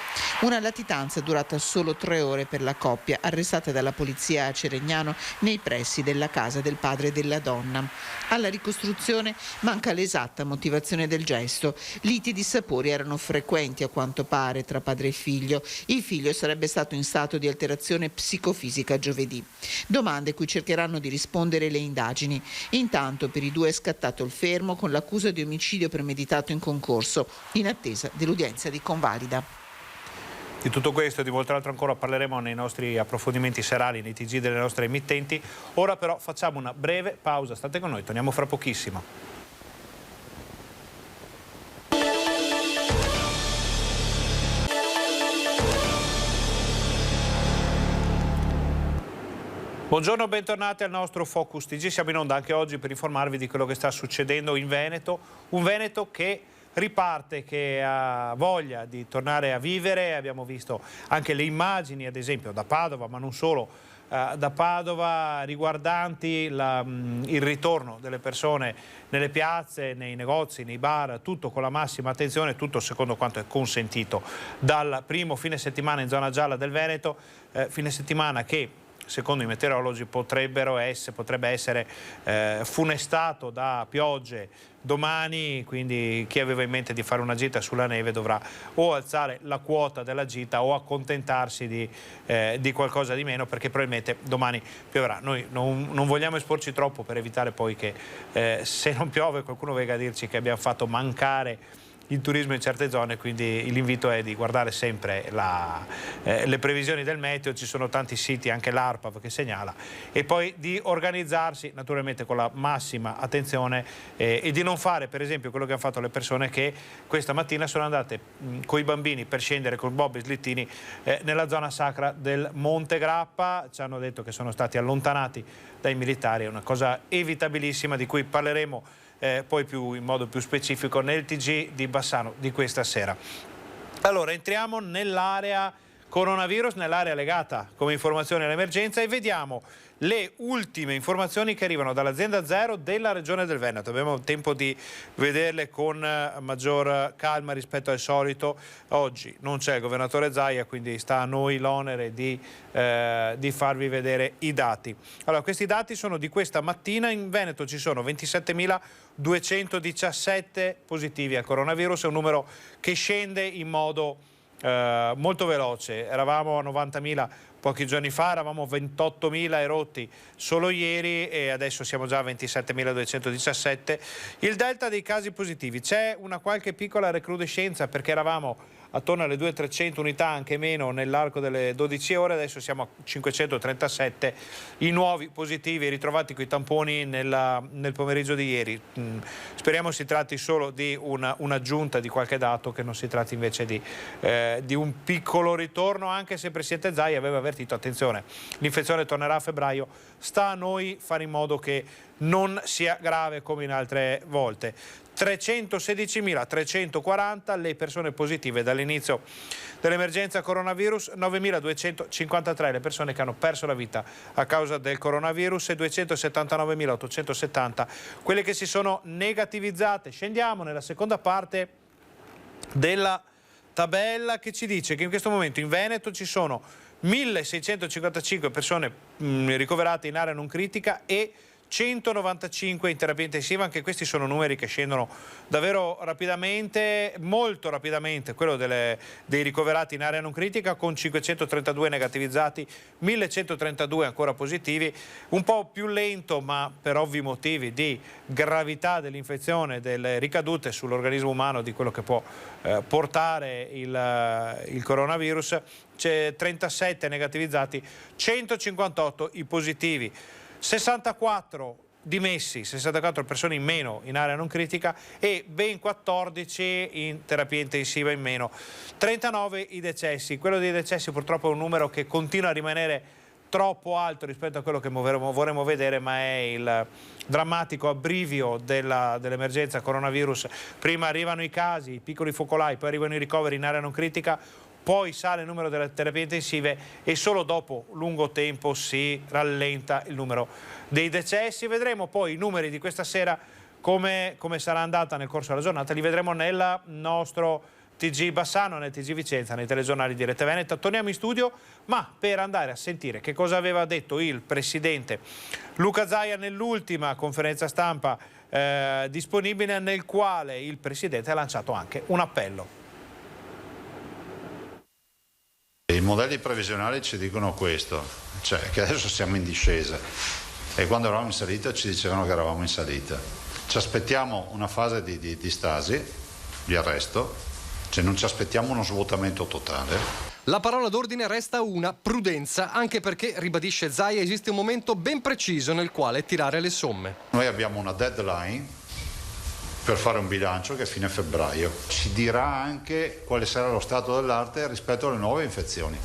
Una latitanza durata solo 3 ore per la coppia, arrestata dalla polizia a Ceregnano nei pressi della casa del padre della donna. Alla ricostruzione manca l'esatta motivazione del gesto. Liti di sapori erano frequenti a quanto pare tra padre e figlio. Il figlio sarebbe stato in stato di alterazione psicofisica giovedì. Domande cui cercheranno di rispondere le indagini. Intanto per i due è scattato il fermo con l'accusa di omicidio premeditato in concorso, in attesa dell'udienza di convalida. Di tutto questo e di molto altro ancora parleremo nei nostri approfondimenti serali, nei TG delle nostre emittenti. Ora però facciamo una breve pausa, state con noi, torniamo fra pochissimo. Buongiorno, bentornati al nostro Focus TG. Siamo in onda anche oggi per informarvi di quello che sta succedendo in Veneto. Un Veneto che riparte, che ha voglia di tornare a vivere. Abbiamo visto anche le immagini, ad esempio, da Padova, ma non solo da Padova, riguardanti il ritorno delle persone nelle piazze, nei negozi, nei bar, tutto con la massima attenzione, tutto secondo quanto è consentito dal primo fine settimana in zona gialla del Veneto, fine settimana che secondo i meteorologi potrebbe essere funestato da piogge domani, quindi chi aveva in mente di fare una gita sulla neve dovrà o alzare la quota della gita o accontentarsi di qualcosa di meno, perché probabilmente domani pioverà. Noi non vogliamo esporci troppo per evitare poi che se non piove qualcuno venga a dirci che abbiamo fatto mancare il turismo in certe zone, quindi l'invito è di guardare sempre le previsioni del meteo. Ci sono tanti siti, anche l'ARPAV che segnala, e poi di organizzarsi naturalmente con la massima attenzione e di non fare per esempio quello che hanno fatto le persone che questa mattina sono andate con i bambini per scendere con Bob e slittini nella zona sacra del Monte Grappa. Ci hanno detto che sono stati allontanati dai militari, è una cosa evitabilissima di cui parleremo poi in modo più specifico nel TG di Bassano di questa sera. Allora entriamo nell'area coronavirus, nell'area legata come informazione all'emergenza, e vediamo le ultime informazioni che arrivano dall'azienda Zero della Regione del Veneto. Abbiamo tempo di vederle con maggior calma rispetto al solito. Oggi non c'è il governatore Zaia, quindi sta a noi l'onere di farvi vedere i dati. Allora, questi dati sono di questa mattina. In Veneto ci sono 27.217 positivi al coronavirus, è un numero che scende in modo molto veloce. Eravamo a 90.000 pochi giorni fa, eravamo 28.000 e rotti solo ieri e adesso siamo già a 27.217. Il delta dei casi positivi, c'è una qualche piccola recrudescenza perché eravamo attorno alle 200-300 unità, anche meno, nell'arco delle 12 ore. Adesso siamo a 537 i nuovi positivi ritrovati coi tamponi nel pomeriggio di ieri. Speriamo si tratti solo di un'aggiunta di qualche dato, che non si tratti invece di un piccolo ritorno, anche se il Presidente Zaia aveva avvertito: attenzione, l'infezione tornerà a febbraio, sta a noi fare in modo che non sia grave come in altre volte. 316.340 le persone positive dall'inizio dell'emergenza coronavirus, 9.253 le persone che hanno perso la vita a causa del coronavirus e 279.870 quelle che si sono negativizzate. Scendiamo nella seconda parte della tabella, che ci dice che in questo momento in Veneto ci sono 1.655 persone ricoverate in area non critica e 195 in terapia intensiva. Anche questi sono numeri che scendono davvero rapidamente, molto rapidamente, quello dei ricoverati in area non critica, con 532 negativizzati, 1132 ancora positivi, un po' più lento, ma per ovvi motivi di gravità dell'infezione, delle ricadute sull'organismo umano di quello che può portare il coronavirus. C'è 37 negativizzati, 158 i positivi, 64 dimessi, 64 persone in meno in area non critica e ben 14 in terapia intensiva in meno, 39 i decessi. Quello dei decessi purtroppo è un numero che continua a rimanere troppo alto rispetto a quello che vorremmo vedere, ma è il drammatico abbrivio dell'emergenza coronavirus. Prima arrivano i casi, i piccoli focolai, poi arrivano i ricoveri in area non critica, poi sale il numero delle terapie intensive e solo dopo lungo tempo si rallenta il numero dei decessi. Vedremo poi i numeri di questa sera come sarà andata nel corso della giornata, li vedremo nel nostro TG Bassano, nel TG Vicenza, nei telegiornali di Rete Veneta. Torniamo in studio, ma per andare a sentire che cosa aveva detto il Presidente Luca Zaia nell'ultima conferenza stampa disponibile, nel quale il Presidente ha lanciato anche un appello. I modelli previsionali ci dicono questo, cioè che adesso siamo in discesa e quando eravamo in salita ci dicevano che eravamo in salita. Ci aspettiamo una fase di stasi, di arresto, cioè non ci aspettiamo uno svuotamento totale. La parola d'ordine resta una: prudenza, anche perché, ribadisce Zaia, esiste un momento ben preciso nel quale tirare le somme. Noi abbiamo una deadline per fare un bilancio che è fine febbraio. Ci dirà anche quale sarà lo stato dell'arte rispetto alle nuove infezioni.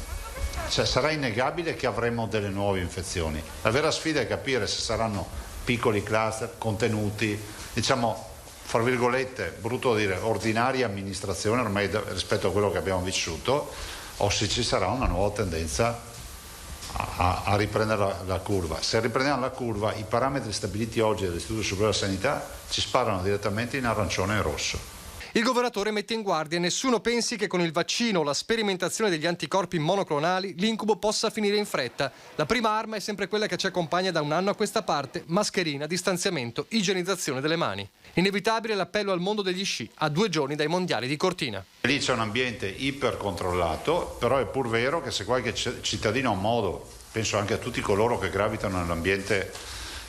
Cioè, sarà innegabile che avremo delle nuove infezioni. La vera sfida è capire se saranno piccoli cluster, contenuti, diciamo, fra virgolette, brutto dire, ordinaria amministrazione ormai rispetto a quello che abbiamo vissuto, o se ci sarà una nuova tendenza a riprendere la curva. Se riprendiamo la curva, i parametri stabiliti oggi dall'Istituto Superiore della Sanità ci sparano direttamente in arancione e rosso. Il governatore mette in guardia: nessuno pensi che con il vaccino o la sperimentazione degli anticorpi monoclonali l'incubo possa finire in fretta. La prima arma è sempre quella che ci accompagna da un anno a questa parte: mascherina, distanziamento, igienizzazione delle mani. Inevitabile l'appello al mondo degli sci, a 2 giorni dai mondiali di Cortina. Lì c'è un ambiente ipercontrollato, però è pur vero che se qualche cittadino ha un modo, penso anche a tutti coloro che gravitano nell'ambiente,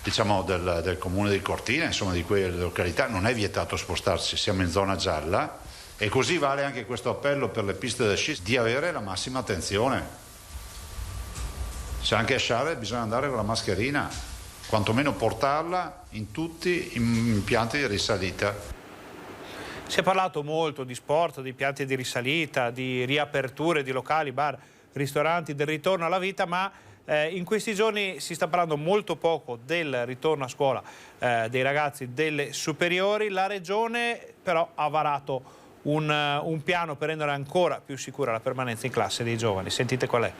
diciamo, del comune di Cortina, insomma di quelle località, non è vietato spostarsi, siamo in zona gialla, e così vale anche questo appello per le piste da sci, di avere la massima attenzione. Se anche a sciare bisogna andare con la mascherina, quantomeno portarla in tutti gli impianti di risalita. Si è parlato molto di sport, di impianti di risalita, di riaperture di locali, bar, ristoranti, del ritorno alla vita, ma in questi giorni si sta parlando molto poco del ritorno a scuola dei ragazzi delle superiori. La Regione però ha varato un piano per rendere ancora più sicura la permanenza in classe dei giovani. Sentite qual è.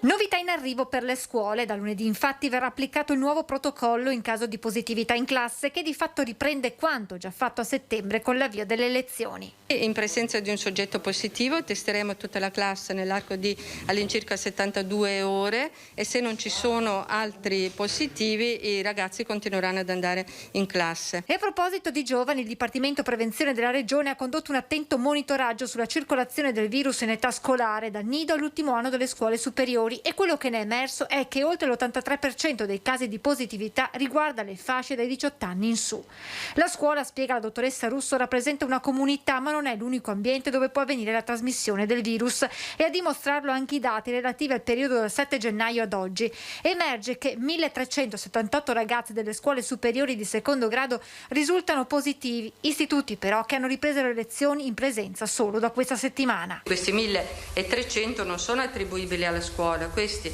Novità in arrivo per le scuole. Da lunedì infatti verrà applicato il nuovo protocollo in caso di positività in classe, che di fatto riprende quanto già fatto a settembre con l'avvio delle lezioni. In presenza di un soggetto positivo testeremo tutta la classe nell'arco di all'incirca 72 ore e se non ci sono altri positivi i ragazzi continueranno ad andare in classe. E a proposito di giovani, il Dipartimento Prevenzione della Regione ha condotto un attento monitoraggio sulla circolazione del virus in età scolare, dal nido all'ultimo anno delle scuole superiori, superiori e quello che ne è emerso è che oltre l'83% dei casi di positività riguarda le fasce dai 18 anni in su. La scuola, spiega la dottoressa Russo, rappresenta una comunità, ma non è l'unico ambiente dove può avvenire la trasmissione del virus, e a dimostrarlo anche i dati relativi al periodo dal 7 gennaio ad oggi. Emerge che 1378 ragazzi delle scuole superiori di secondo grado risultano positivi, istituti però che hanno ripreso le lezioni in presenza solo da questa settimana. Questi 1300 non sono attribuibili alla scuola, questi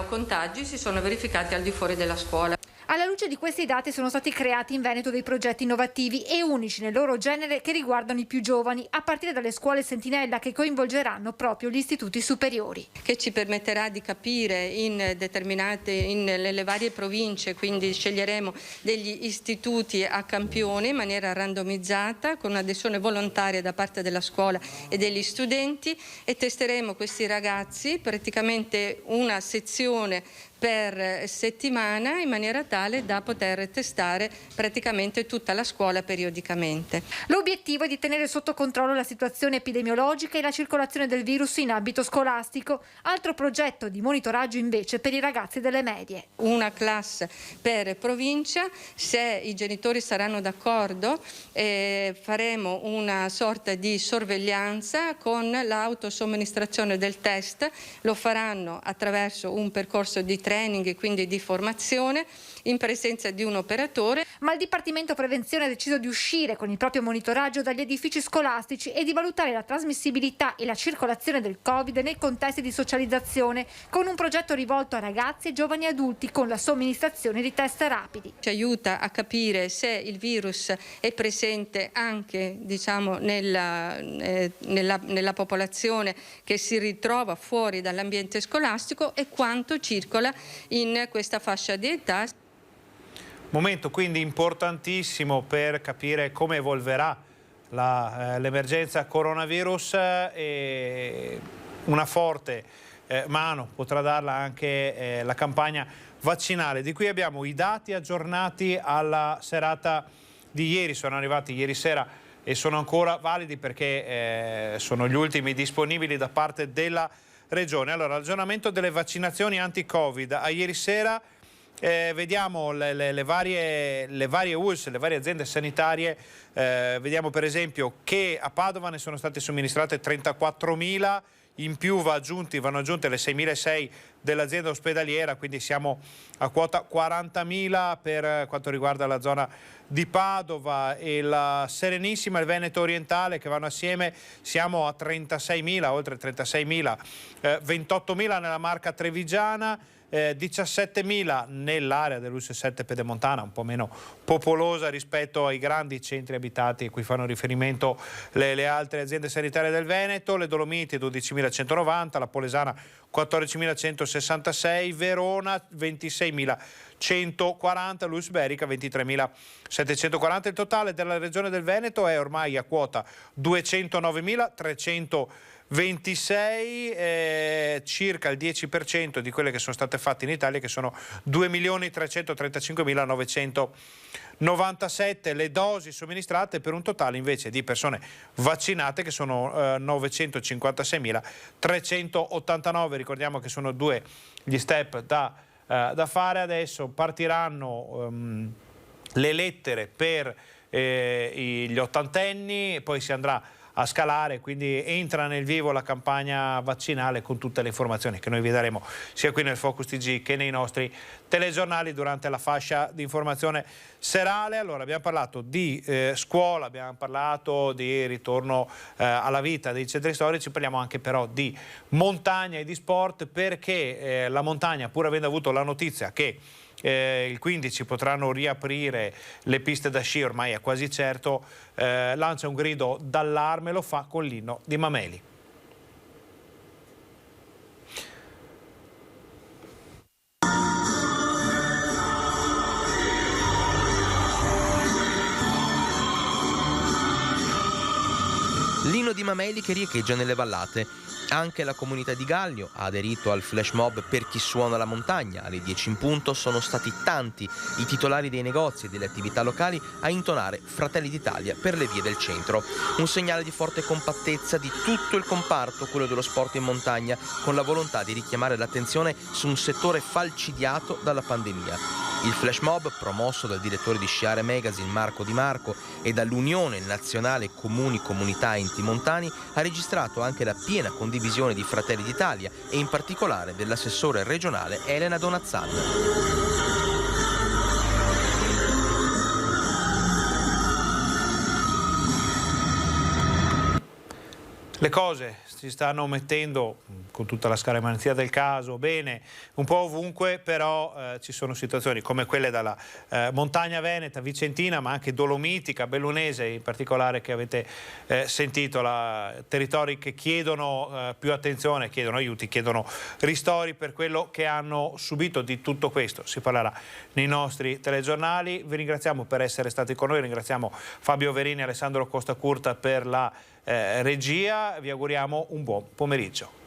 contagi si sono verificati al di fuori della scuola. Alla luce di questi dati sono stati creati in Veneto dei progetti innovativi e unici nel loro genere che riguardano i più giovani, a partire dalle scuole sentinella che coinvolgeranno proprio gli istituti superiori. Che ci permetterà di capire nelle varie province, quindi sceglieremo degli istituti a campione in maniera randomizzata con un'adesione volontaria da parte della scuola e degli studenti, e testeremo questi ragazzi, praticamente una sezione per settimana, in maniera tale da poter testare praticamente tutta la scuola periodicamente. L'obiettivo è di tenere sotto controllo la situazione epidemiologica e la circolazione del virus in ambito scolastico. Altro progetto di monitoraggio invece per i ragazzi delle medie. Una classe per provincia, se i genitori saranno d'accordo faremo una sorta di sorveglianza con l'autosomministrazione del test, lo faranno attraverso un percorso di training e quindi di formazione in presenza di un operatore. Ma il Dipartimento Prevenzione ha deciso di uscire con il proprio monitoraggio dagli edifici scolastici e di valutare la trasmissibilità e la circolazione del Covid nei contesti di socializzazione, con un progetto rivolto a ragazzi e giovani adulti con la somministrazione di test rapidi. Ci aiuta a capire se il virus è presente anche nella popolazione che si ritrova fuori dall'ambiente scolastico e quanto circola in questa fascia di età. Momento quindi importantissimo per capire come evolverà l'emergenza coronavirus, e una forte mano potrà darla anche la campagna vaccinale, di cui abbiamo i dati aggiornati alla serata di ieri. Sono arrivati ieri sera e sono ancora validi perché sono gli ultimi disponibili da parte della Regione. Allora, l'aggiornamento delle vaccinazioni anti-Covid a ieri sera. Vediamo le varie ULSS, le varie aziende sanitarie. Vediamo per esempio che a Padova ne sono state somministrate 34.000, in più vanno aggiunte le 6.600 dell'azienda ospedaliera, quindi siamo a quota 40.000 per quanto riguarda la zona di Padova, e la Serenissima e il Veneto orientale che vanno assieme, siamo a 36.000, oltre 36.000, 28.000 nella Marca trevigiana, 17.000 nell'area dell'US7 pedemontana, un po' meno popolosa rispetto ai grandi centri abitati a cui fanno riferimento le altre aziende sanitarie del Veneto. Le Dolomiti 12.190, la Polesana 14.166, Verona 26.140, l'US Berica 23.740. Il totale della regione del Veneto è ormai a quota 209.326, circa il 10% di quelle che sono state fatte in Italia, che sono 2.335.997 le dosi somministrate, per un totale invece di persone vaccinate che sono 956.389. Ricordiamo che sono due gli step da fare. Adesso partiranno le lettere per gli ottantenni, poi si andrà a scalare, quindi entra nel vivo la campagna vaccinale con tutte le informazioni che noi vi daremo sia qui nel Focus TG che nei nostri telegiornali durante la fascia di informazione serale. Allora, abbiamo parlato di scuola, abbiamo parlato di ritorno alla vita dei centri storici, parliamo anche però di montagna e di sport, perché la montagna, pur avendo avuto la notizia che il 15 potranno riaprire le piste da sci, ormai è quasi certo, lancia un grido d'allarme, lo fa con l'inno di Mameli. L'inno di Mameli che riecheggia nelle vallate. Anche la comunità di Gallio ha aderito al flash mob per chi suona la montagna. Alle 10 in punto sono stati tanti i titolari dei negozi e delle attività locali a intonare Fratelli d'Italia per le vie del centro. Un segnale di forte compattezza di tutto il comparto, quello dello sport in montagna, con la volontà di richiamare l'attenzione su un settore falcidiato dalla pandemia. Il flash mob, promosso dal direttore di Sciare Magazine Marco Di Marco e dall'Unione Nazionale Comuni Comunità Enti Montani, ha registrato anche la piena condivisione di Fratelli d'Italia e in particolare dell'assessore regionale Elena Donazzan. Le cose si stanno mettendo, con tutta la scaramanzia del caso, bene, un po' ovunque, però ci sono situazioni come quelle dalla montagna veneta, vicentina, ma anche dolomitica, bellunese in particolare, che avete sentito, territori che chiedono più attenzione, chiedono aiuti, chiedono ristori per quello che hanno subito. Di tutto questo si parlerà nei nostri telegiornali. Vi ringraziamo per essere stati con noi, ringraziamo Fabio Verini e Alessandro Costacurta per la regia, vi auguriamo un buon pomeriggio.